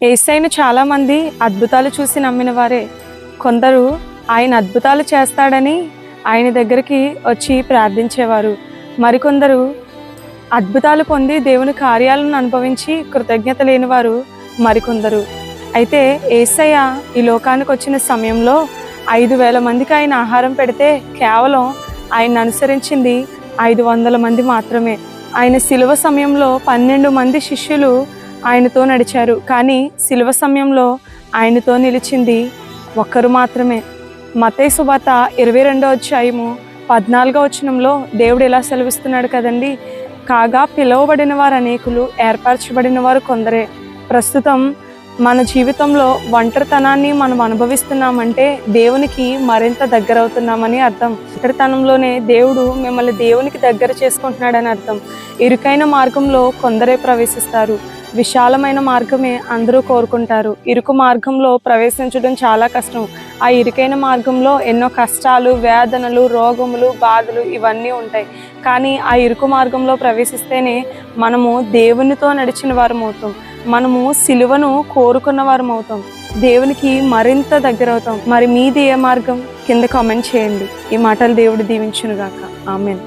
యేసయ్యను చాలామంది అద్భుతాలు చూసి నమ్మిన వారే. కొందరు ఆయన అద్భుతాలు చేస్తాడని ఆయన దగ్గరికి వచ్చి ప్రార్థించేవారు. మరికొందరు అద్భుతాలు పొంది దేవుని కార్యాలను అనుభవించి కృతజ్ఞత లేనివారు మరికొందరు. అయితే యేసయ్య ఈ లోకానికి వచ్చిన సమయంలో 5,000 మందికి ఆయన ఆహారం పెడితే కేవలం ఆయన అనుసరించింది 500 మంది మాత్రమే. ఆయన శిలువ సమయంలో 12 మంది శిష్యులు ఆయనతో నడిచారు, కానీ శిలువ సమయంలో ఆయనతో నిలిచింది ఒక్కరు మాత్రమే. మత్తయి సువార్త 22వ అధ్యాయము 14వ వచనంలో దేవుడు ఇలా సెలవిస్తున్నాడు కదండి, కాగా పిలువబడిన వారు అనేకులు, ఏర్పరచబడిన వారు కొందరే. ప్రస్తుతం మన జీవితంలో ఒంటరితనాన్ని మనం అనుభవిస్తున్నామంటే దేవునికి మరింత దగ్గర అవుతున్నామని అర్థం. ఒంటరితనంలోనే దేవుడు మిమ్మల్ని దేవునికి దగ్గర చేసుకుంటున్నాడని అర్థం. ఇరుకైన మార్గంలో కొందరే ప్రవేశిస్తారు, విశాలమైన మార్గమే అందరూ కోరుకుంటారు. ఇరుకు మార్గంలో ప్రవేశించడం చాలా కష్టం. ఆ ఇరుకైన మార్గంలో ఎన్నో కష్టాలు, వేదనలు, రోగములు, బాధలు ఇవన్నీ ఉంటాయి. కానీ ఆ ఇరుకు మార్గంలో ప్రవేశిస్తేనే మనము దేవునితో నడిచిన వారం అవుతాం, మనము సిలువను కోరుకున్న వారం అవుతాం, దేవునికి మరింత దగ్గర అవుతాం. మరి మీది ఏ మార్గం? కింద కామెంట్ చేయండి. ఈ మాటలు దేవుడు దీవించునుగాక. ఆమేన్.